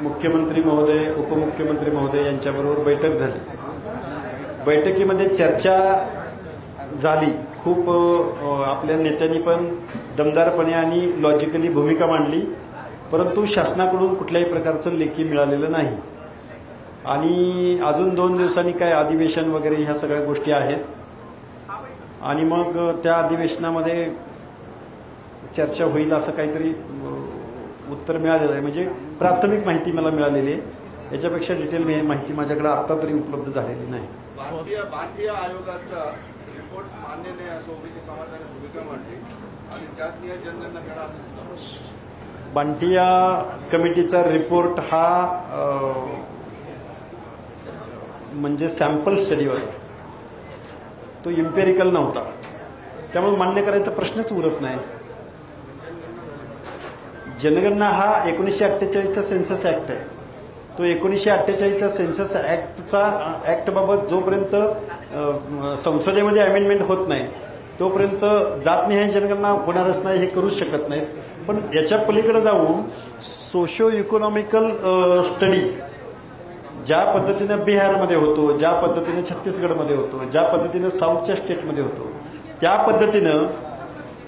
मुख्यमंत्री महोदय, उपमुख्यमंत्री महोदय यांच्याबरोबर बैठक झाली। बैठकीमध्ये चर्चा झाली। खूप आपल्या नेत्यांनी पण दमदारपणे आणि लॉजिकली भूमिका मांडली, परंतु शासनाकडून कुठल्याही प्रकारचं लेखी मिळालेलं नाही। आणि अजून 2 दिवसांनी काय अधिवेशन वगैरे ह्या सगळ्या गोष्टी आहेत आणि मग त्या अधिवेशनामध्ये चर्चा होईल असं काहीतरी उत्तर मिळालेलं आहे। म्हणजे प्राथमिक माहिती मला मिळालेली आहे, याच्यापेक्षा डिटेल माहिती माझ्याकडे आता तरी उपलब्ध झालेली नाही। भारतीय आयोगाचा रिपोर्ट मान्य नाही असं ओबीसी समाजाने भूमिका मांडली आणि त्यात न्याय जनगणना करा असं बांटिया कमिटीचा रिपोर्ट हा म्हणजे सॅम्पल स्टडी होता, तो इम्पेरिकल नव्हता, त्यामुळे मान्य करायचा प्रश्नच उरत नाही। जनगणना हा 1948चा सेन्सस ऍक्ट आहे। तो 1948चा सेन्सस ऍक्टबाबत जोपर्यंत संसदेमध्ये अमेंडमेंट होत नाही तोपर्यंत जातनिहाय जनगणना होणारच नाही, हे करूच शकत नाही। पण याच्या पलीकडे जाऊन सोशो इकॉनॉमिकल स्टडी ज्या पद्धतीने बिहारमध्ये होतो, ज्या पद्धतीने छत्तीसगडमध्ये होतो, ज्या पद्धतीने साऊथच्या स्टेटमध्ये होतो, त्या पद्धतीनं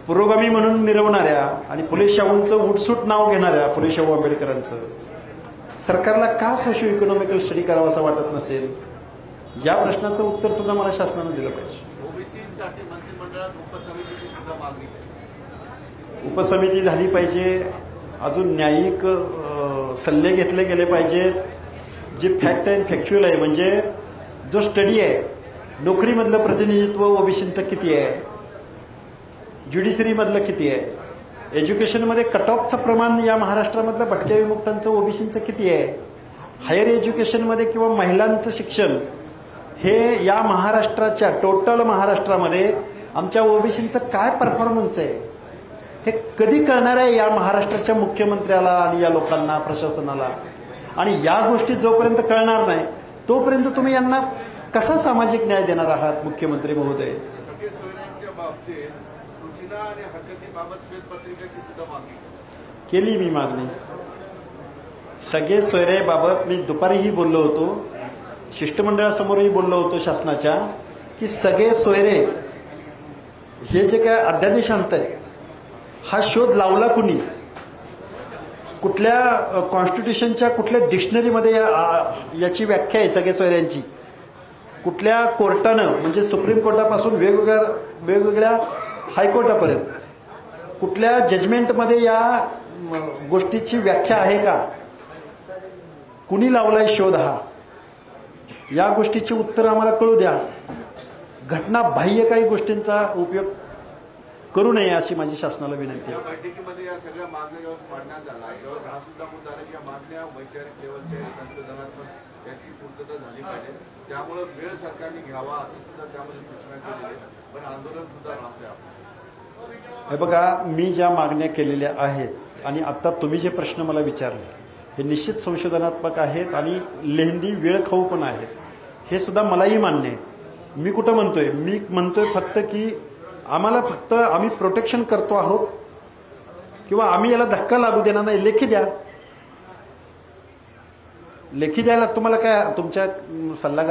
पुरोगामी म्हणून मिरवणाऱ्या आणि फुले शाहूंचं उठसूट नाव घेणाऱ्या फुले शाहू आंबेडकरांचं सरकारला का सोशो इकॉनॉमिकल स्टडी करावा असं वाटत नसेल, या प्रश्नाचं उत्तर सुद्धा मला शासनानं दिलं पाहिजे। ओबीसीसाठी मंत्रिमंडळात उपसमितीची सुद्धा मागणी केली, उपसमिती झाली पाहिजे, अजून न्यायिक सल्ले घेतले गेले पाहिजेत। जे फॅक्ट अँड फॅक्च्युअल आहे, म्हणजे जो स्टडी आहे, नोकरीमधलं प्रतिनिधित्व ओबीसीचं किती आहे, ज्युडिशरीमधलं किती आहे, एज्युकेशनमध्ये कट ऑफचं प्रमाण या महाराष्ट्रामधलं भटक्या विमुक्तांचं ओबीसीचं किती आहे, हायर एज्युकेशनमध्ये किंवा महिलांचं शिक्षण हे या महाराष्ट्राच्या टोटल महाराष्ट्रामध्ये आमच्या ओबीसीचं काय परफॉर्मन्स आहे, हे कधी कळणार आहे या महाराष्ट्राच्या मुख्यमंत्र्याला आणि या लोकांना, प्रशासनाला। आणि या गोष्टी जोपर्यंत कळणार नाही तोपर्यंत तुम्ही यांना कसा सामाजिक न्याय देणार आहात मुख्यमंत्री महोदय? सूचना आणि हरकतीबाबत श्वेतपत्रिकेची सुद्धा मागणी केली मी मागणी। सगळे सोयऱ्याबाबत मी दुपारीही बोललो होतो, शिष्टमंडळासमोरही बोललो होतो शासनाच्या, की सगळे सोयरे हे जे काय अध्यादेश आणतायत हा शोध लावला कुणी, कुठल्या कॉन्स्टिट्यूशनच्या कुठल्या डिक्शनरीमध्ये याची व्याख्या आहे सगळे सोयऱ्यांची, कुठल्या कोर्टानं म्हणजे सुप्रीम कोर्टापासून वेगवेगळ्या हायकोर्टापर्यंत कुठल्या जजमेंटमध्ये या गोष्टीची व्याख्या आहे का, कुणी लावलाय शोध हा, या गोष्टीची उत्तर आम्हाला कळू द्या। घटनाबाह्य काही गोष्टींचा उपयोग करू नये अशी माझी शासनाला विनंती आहे। या बैठकीमध्ये या सगळ्या मागण्या जेव्हा मांडण्यात आला तेव्हा हा सुद्धा मुद्दा आला की या मागण्या वैचारिक लेवलच्या संशोधनात्मक याची पूर्तता झाली पाहिजे, त्यामुळे वेळ सरकारने घ्यावा असं सुद्धा त्यामध्ये सूचना केलेली आहे, पण आंदोलन सुद्धा राहते। हे बघा, मी ज्या मागण्या केलेल्या आहेत आणि आता तुम्ही जे प्रश्न मला विचारले हे निश्चित संशोधनात्मक आहेत आणि लेहंदी वेळखाऊ पण आहेत, हे सुद्धा मलाही मान्य आहे। मी कुठं म्हणतोय, मी म्हणतोय फक्त की आम्ही प्रोटेक्शन करतो आहोत किंवा आम्ही याला धक्का लागू देणार नाही, लेखी द्या। लेखी द्यायला तुम्हाला काय, तुमच्या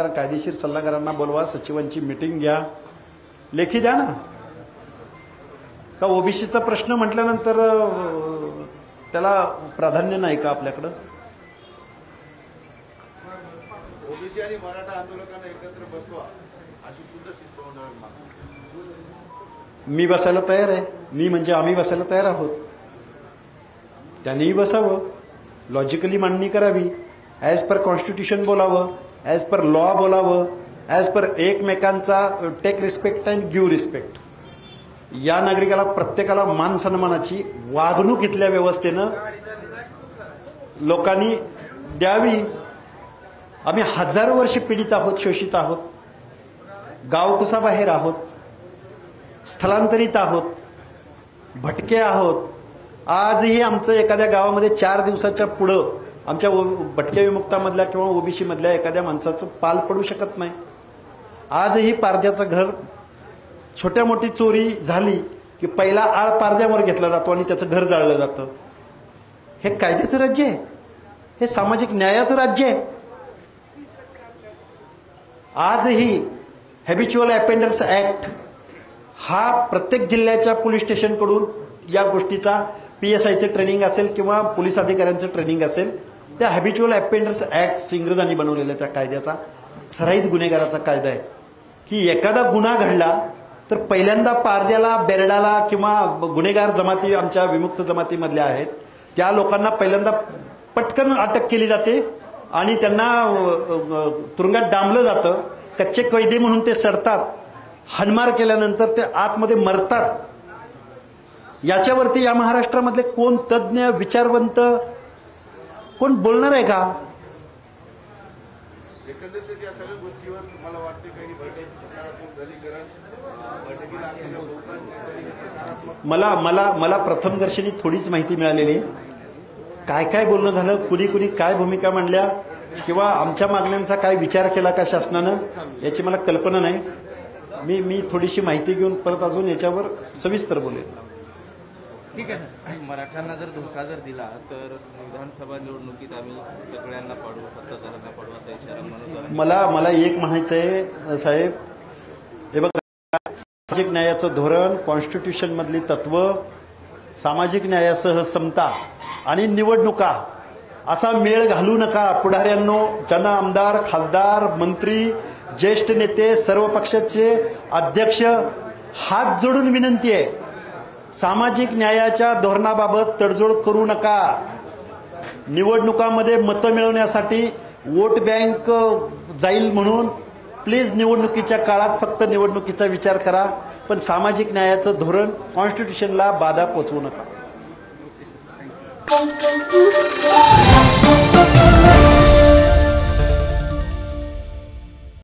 कायदेशीर सल्लागारांना बोलवा, सचिवांची मीटिंग घ्या, लेखी द्या ना। का ओबीसीचा प्रश्न म्हटल्यानंतर त्याला प्राधान्य नाही का आपल्याकडं? ओबीसी आणि मराठा आंदोलकांना एकत्र बसवा अशी सुद्धा शिष्टमंडळ मागणी। मी बसायला तयार आहे, मी म्हणजे आम्ही बसायला तयार आहोत, त्यांनीही बसावं, लॉजिकली मांडणी करावी, ॲज पर कॉन्स्टिट्यूशन बोलावं, ॲज पर लॉ बोलावं, ॲज पर एकमेकांचा take respect and give respect, या नागरिकाला प्रत्येकाला मान सन्मानाची वागणूक इथल्या व्यवस्थेनं लोकांनी द्यावी। आम्ही हजारो वर्ष पीडित आहोत, शोषित आहोत, गावकुसाबाहेर आहोत, स्थलांतरित आहोत, भटके आहोत। आजही आमचं एखाद्या गावामध्ये 4 दिवसाच्या पुढं आमच्या भटक्या विमुक्तामधल्या किंवा ओबीसी मधल्या एखाद्या माणसाचं पाल पडू शकत नाही। आजही पारद्याचं घर, छोट्या मोठी चोरी झाली की पहिला आळ पारद्यावर घेतला जातो आणि त्याचं घर जाळलं जातं। हे कायद्याचं राज्य आहे, हे सामाजिक न्यायाचं राज्य आहे. आजही हॅबिच्युअल अपेंडर्स ऍक्ट हा प्रत्येक जिल्ह्याच्या पोलीस स्टेशनकडून या गोष्टीचा PSIचं ट्रेनिंग असेल किंवा पोलीस अधिकाऱ्यांचं ट्रेनिंग असेल, त्या हॅबिच्युअल अपेंडर्स ऍक्ट इंग्रजांनी बनवलेल्या त्या कायद्याचा सराईत गुन्हेगाराचा कायदा आहे की एखादा गुन्हा घडला तर पहिल्यांदा पारद्याला, बेरडाला किंवा गुन्हेगार जमाती आमच्या विमुक्त जमातीमधल्या आहेत त्या लोकांना पहिल्यांदा पटकन अटक केली जाते आणि त्यांना तुरुंगात डांबलं जातं. कच्चे कैदी म्हणून ते सडतात. हाणमार केल्यानंतर ते आतमध्ये मरतात. याच्यावरती या महाराष्ट्रामधले कोण तज्ज्ञ, विचारवंत कोण बोलणार आहे का? एकंदरीत या सगळ्या गोष्टीवर तुम्हाला वाटते काही बैठक सकारात्मक दलीकरण बैठकीला आलेल्या लोकांनी सकारात्मक मला मला मला प्रथमदर्शनी थोडीच माहिती मिळालेली. काय काय बोलणं झालं, कुणी कुणी काय भूमिका मांडल्या किंवा आमच्या मागण्यांचा काय विचार केला का शासनानं याची मला कल्पना नाही. मी थोडीशी माहिती घेऊन परत अजून याच्यावर सविस्तर बोलेन. ठीक आहे. मराठ्यांना जर धोका जर दिला तर विधानसभा निवडणुकीत आम्ही सगळ्यांना पाडू, सत्ताधाऱ्यांना पाडू असा इशारा म्हणून मला एक म्हणायचं आहे साहेब, हे बघा, सामाजिक न्यायाचं धोरण, कॉन्स्टिट्यूशन मधली तत्व, सामाजिक न्यायासह समता आणि निवडणुका असा मेळ घालू नका पुढाऱ्यांनो. ज्यांना आमदार, खासदार, मंत्री, ज्येष्ठ नेते, सर्व पक्षाचे अध्यक्ष, हात जोडून विनंती आहे, सामाजिक न्यायाच्या धोरणाबाबत तडजोड करू नका. निवडणुकांमध्ये मतं मिळवण्यासाठी वोट बँक जाईल म्हणून प्लीज निवडणुकीच्या काळात फक्त निवडणुकीचा विचार करा, पण सामाजिक न्यायाचं धोरण, कॉन्स्टिट्यूशनला बाधा पोचवू नका.